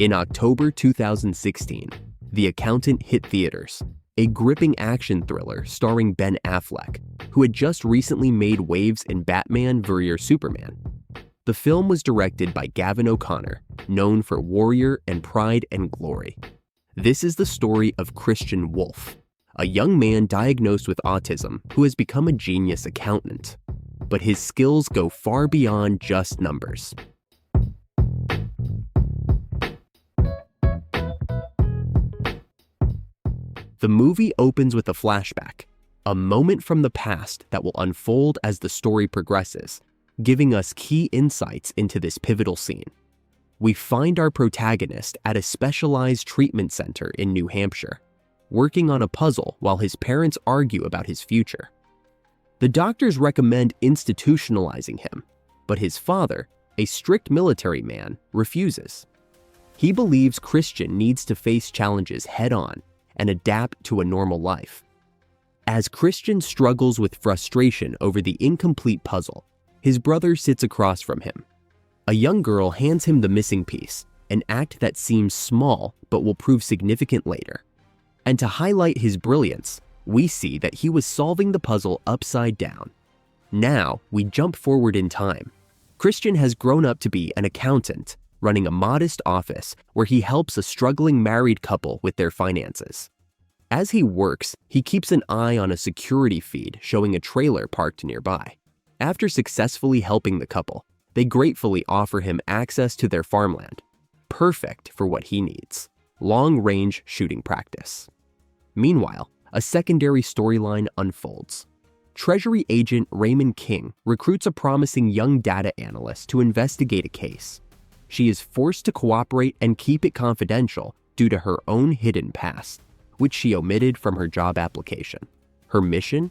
In October 2016, The Accountant hit theaters, a gripping action thriller starring Ben Affleck, who had just recently made waves in Batman vs. Superman. The film was directed by Gavin O'Connor, known for Warrior and Pride and Glory. This is the story of Christian Wolf, a young man diagnosed with autism who has become a genius accountant. But his skills go far beyond just numbers. The movie opens with a flashback, a moment from the past that will unfold as the story progresses, giving us key insights into this pivotal scene. We find our protagonist at a specialized treatment center in New Hampshire, working on a puzzle while his parents argue about his future. The doctors recommend institutionalizing him, but his father, a strict military man, refuses. He believes Christian needs to face challenges head-on and adapt to a normal life. As Christian struggles with frustration over the incomplete puzzle, his brother sits across from him. A young girl hands him the missing piece, an act that seems small but will prove significant later. And to highlight his brilliance, we see that he was solving the puzzle upside down. Now, we jump forward in time. Christian has grown up to be an accountant, running a modest office where he helps a struggling married couple with their finances. As he works, he keeps an eye on a security feed showing a trailer parked nearby. After successfully helping the couple, they gratefully offer him access to their farmland, perfect for what he needs: long-range shooting practice. Meanwhile, a secondary storyline unfolds. Treasury agent Raymond King recruits a promising young data analyst to investigate a case. She is forced to cooperate and keep it confidential due to her own hidden past, which she omitted from her job application. Her mission?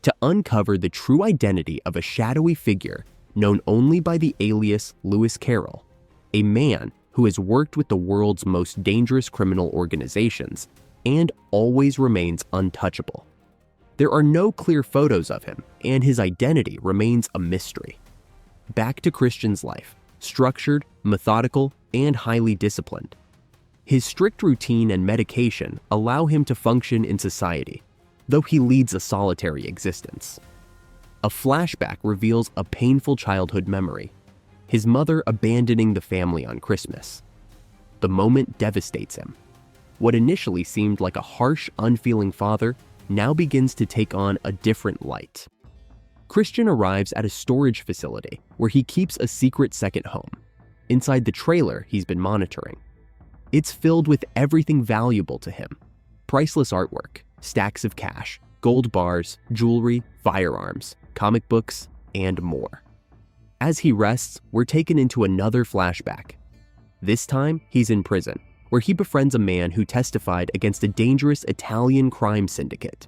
To uncover the true identity of a shadowy figure known only by the alias Lewis Carroll, a man who has worked with the world's most dangerous criminal organizations and always remains untouchable. There are no clear photos of him, and his identity remains a mystery. Back to Christian's life, structured, methodical, and highly disciplined. His strict routine and medication allow him to function in society, though he leads a solitary existence. A flashback reveals a painful childhood memory: his mother abandoning the family on Christmas. The moment devastates him. What initially seemed like a harsh, unfeeling father now begins to take on a different light. Christian arrives at a storage facility where he keeps a secret second home, inside the trailer he's been monitoring. It's filled with everything valuable to him: priceless artwork, stacks of cash, gold bars, jewelry, firearms, comic books, and more. As he rests, we're taken into another flashback. This time, he's in prison, where he befriends a man who testified against a dangerous Italian crime syndicate.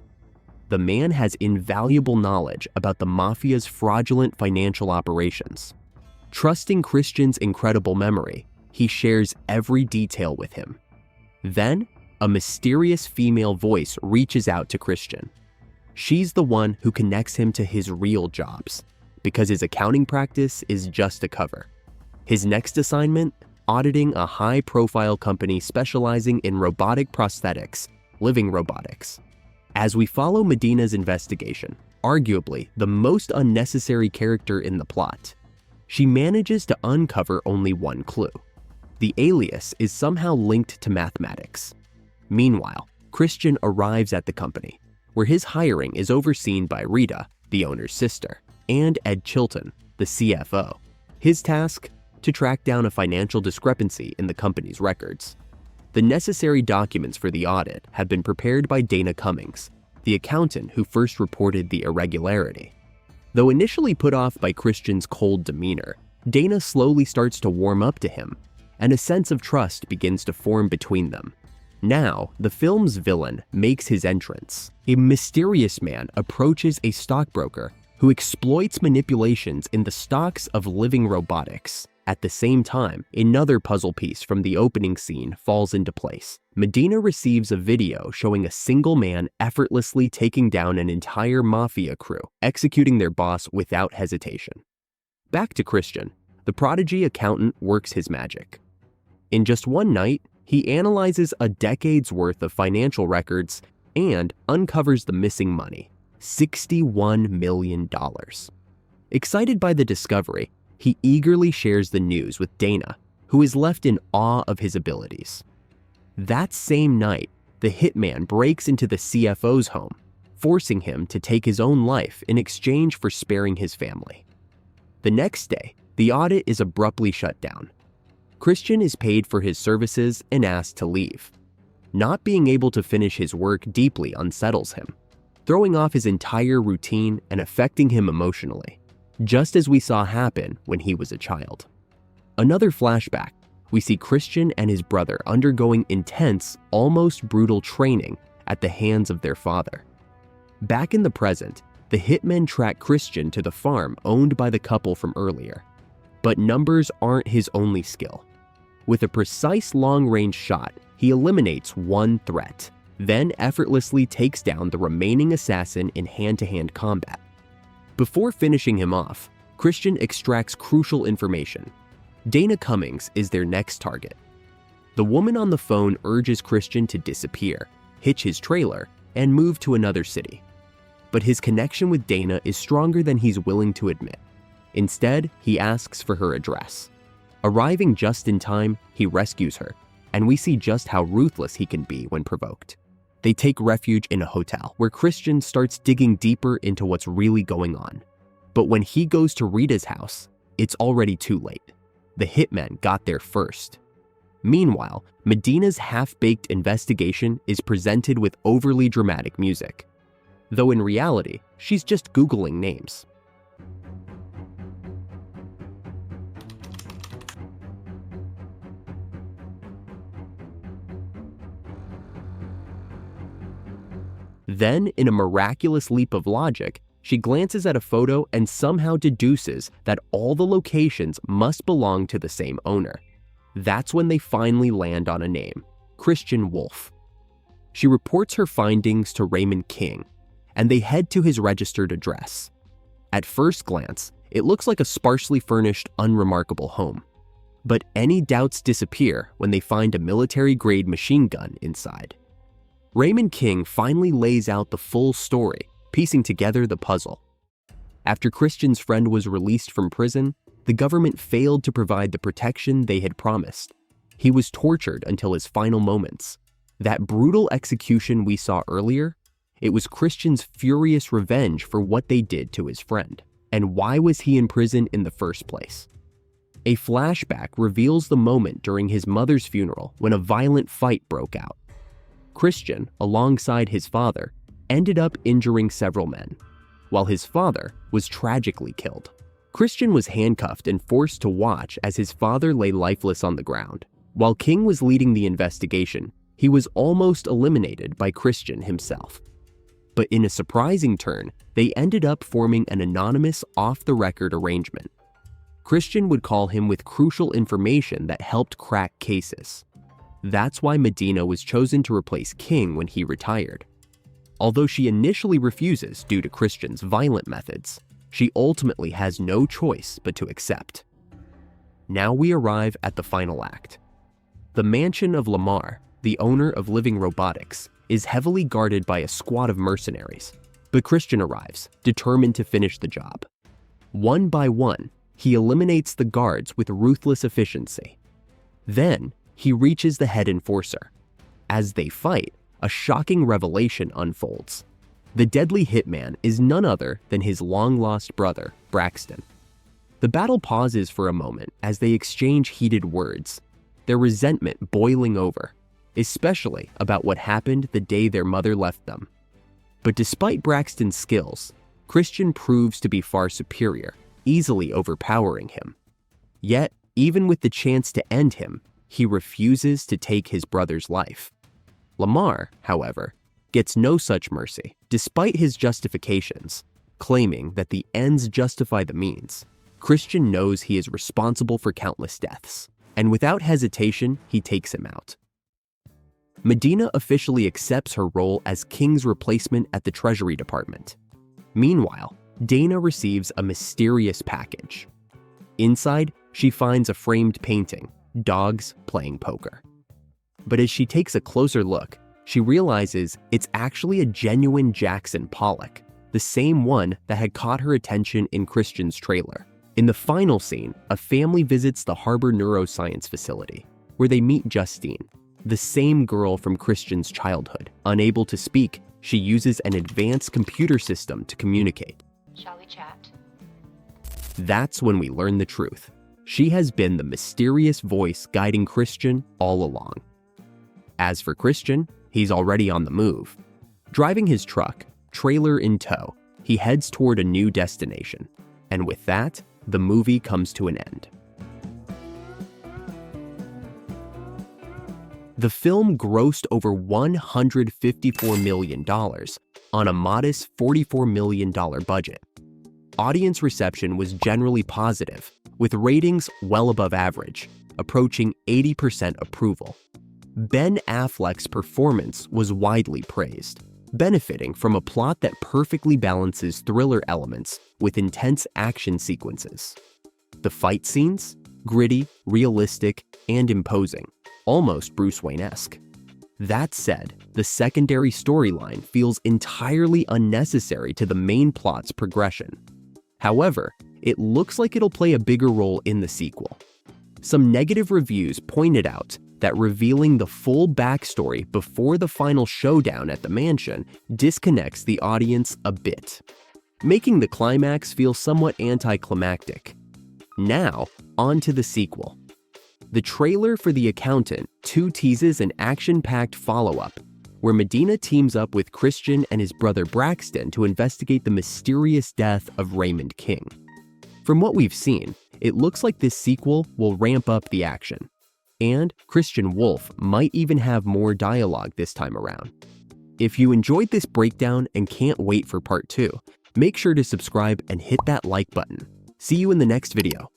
The man has invaluable knowledge about the mafia's fraudulent financial operations. Trusting Christian's incredible memory, he shares every detail with him. Then, a mysterious female voice reaches out to Christian. She's the one who connects him to his real jobs, because his accounting practice is just a cover. His next assignment? Auditing a high-profile company specializing in robotic prosthetics, Living Robotics. As we follow Medina's investigation, arguably the most unnecessary character in the plot, she manages to uncover only one clue. The alias is somehow linked to mathematics. Meanwhile, Christian arrives at the company, where his hiring is overseen by Rita, the owner's sister, and Ed Chilton, the CFO. His task? To track down a financial discrepancy in the company's records. The necessary documents for the audit have been prepared by Dana Cummings, the accountant who first reported the irregularity. Though initially put off by Christian's cold demeanor, Dana slowly starts to warm up to him, and a sense of trust begins to form between them. Now, the film's villain makes his entrance. A mysterious man approaches a stockbroker who exploits manipulations in the stocks of Living Robotics. At the same time, another puzzle piece from the opening scene falls into place. Medina receives a video showing a single man effortlessly taking down an entire mafia crew, executing their boss without hesitation. Back to Christian. The prodigy accountant works his magic. In just one night, he analyzes a decade's worth of financial records and uncovers the missing money, $61 million. Excited by the discovery, he eagerly shares the news with Dana, who is left in awe of his abilities. That same night, the hitman breaks into the CFO's home, forcing him to take his own life in exchange for sparing his family. The next day, the audit is abruptly shut down. Christian is paid for his services and asked to leave. Not being able to finish his work deeply unsettles him, throwing off his entire routine and affecting him emotionally, just as we saw happen when he was a child. Another flashback, we see Christian and his brother undergoing intense, almost brutal training at the hands of their father. Back in the present, the hitmen track Christian to the farm owned by the couple from earlier. But numbers aren't his only skill. With a precise long-range shot, he eliminates one threat, then effortlessly takes down the remaining assassin in hand-to-hand combat. Before finishing him off, Christian extracts crucial information. Dana Cummings is their next target. The woman on the phone urges Christian to disappear, hitch his trailer, and move to another city. But his connection with Dana is stronger than he's willing to admit. Instead, he asks for her address. Arriving just in time, he rescues her, and we see just how ruthless he can be when provoked. They take refuge in a hotel, where Christian starts digging deeper into what's really going on. But when he goes to Rita's house, it's already too late. The hitmen got there first. Meanwhile, Medina's half-baked investigation is presented with overly dramatic music, though in reality, she's just Googling names. Then, in a miraculous leap of logic, she glances at a photo and somehow deduces that all the locations must belong to the same owner. That's when they finally land on a name, Christian Wolf. She reports her findings to Raymond King, and they head to his registered address. At first glance, it looks like a sparsely furnished, unremarkable home. But any doubts disappear when they find a military-grade machine gun inside. Raymond King finally lays out the full story, piecing together the puzzle. After Christian's friend was released from prison, the government failed to provide the protection they had promised. He was tortured until his final moments. That brutal execution we saw earlier, it was Christian's furious revenge for what they did to his friend. And why was he in prison in the first place? A flashback reveals the moment during his mother's funeral when a violent fight broke out. Christian, alongside his father, ended up injuring several men, while his father was tragically killed. Christian was handcuffed and forced to watch as his father lay lifeless on the ground. While King was leading the investigation, he was almost eliminated by Christian himself. But in a surprising turn, they ended up forming an anonymous, off-the-record arrangement. Christian would call him with crucial information that helped crack cases. That's why Medina was chosen to replace King when he retired. Although she initially refuses due to Christian's violent methods, she ultimately has no choice but to accept. Now we arrive at the final act. The mansion of Lamar, the owner of Living Robotics, is heavily guarded by a squad of mercenaries, but Christian arrives, determined to finish the job. One by one, he eliminates the guards with ruthless efficiency. Then, he reaches the head enforcer. As they fight, a shocking revelation unfolds. The deadly hitman is none other than his long-lost brother, Braxton. The battle pauses for a moment as they exchange heated words, their resentment boiling over, especially about what happened the day their mother left them. But despite Braxton's skills, Christian proves to be far superior, easily overpowering him. Yet, even with the chance to end him, he refuses to take his brother's life. Lamar, however, gets no such mercy, despite his justifications, claiming that the ends justify the means. Christian knows he is responsible for countless deaths, and without hesitation, he takes him out. Medina officially accepts her role as King's replacement at the Treasury Department. Meanwhile, Dana receives a mysterious package. Inside, she finds a framed painting, dogs playing poker. But as she takes a closer look, she realizes it's actually a genuine Jackson Pollock, the same one that had caught her attention in Christian's trailer. In the final scene, a family visits the Harbor Neuroscience Facility, where they meet Justine, the same girl from Christian's childhood. Unable to speak, she uses an advanced computer system to communicate. Shall we chat? That's when we learn the truth. She has been the mysterious voice guiding Christian all along. As for Christian, he's already on the move. Driving his truck, trailer in tow, he heads toward a new destination. And with that, the movie comes to an end. The film grossed over $154 million on a modest $44 million budget. Audience reception was generally positive, with ratings well above average, approaching 80% approval. Ben Affleck's performance was widely praised, benefiting from a plot that perfectly balances thriller elements with intense action sequences. The fight scenes? Gritty, realistic, and imposing, almost Bruce Wayne-esque. That said, the secondary storyline feels entirely unnecessary to the main plot's progression. However, it looks like it'll play a bigger role in the sequel. Some negative reviews pointed out that revealing the full backstory before the final showdown at the mansion disconnects the audience a bit, making the climax feel somewhat anticlimactic. Now, on to the sequel. The trailer for The Accountant teases an action-packed follow-up, where Medina teams up with Christian and his brother Braxton to investigate the mysterious death of Raymond King. From what we've seen, it looks like this sequel will ramp up the action. And Christian Wolf might even have more dialogue this time around. If you enjoyed this breakdown and can't wait for part 2, make sure to subscribe and hit that like button. See you in the next video.